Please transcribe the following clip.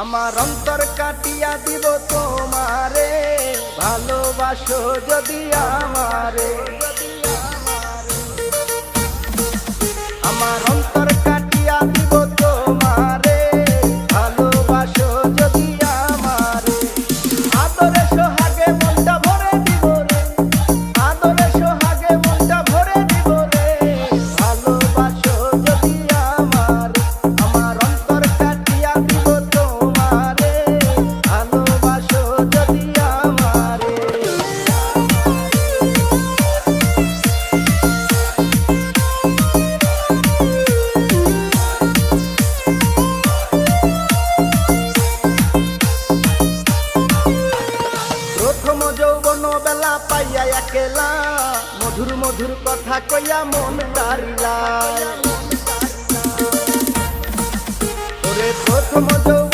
আমার অন্তর কাটিয়া দিব তোমারে, ভালোবাসো যদি আমারে। আমার অন্তর কাটিয়া দিব তোমারে, ভালোবাসো যদি আমারে। আদরে সোহাগে মনটা ভরে দিব রে, আদরে সোহাগে মনটা ভরে দিব রে, ভালোবাসো যদি আমারে। আমার অন্তর কাটিয়া দিব তোমারে, ভালোবাসো যদি আমারে। প্রথম যৌবন বেলা পাইয়া একেলা, মধুর মধুর কথা কইয়া মন তারিলা। ওরে প্রথম যৌবন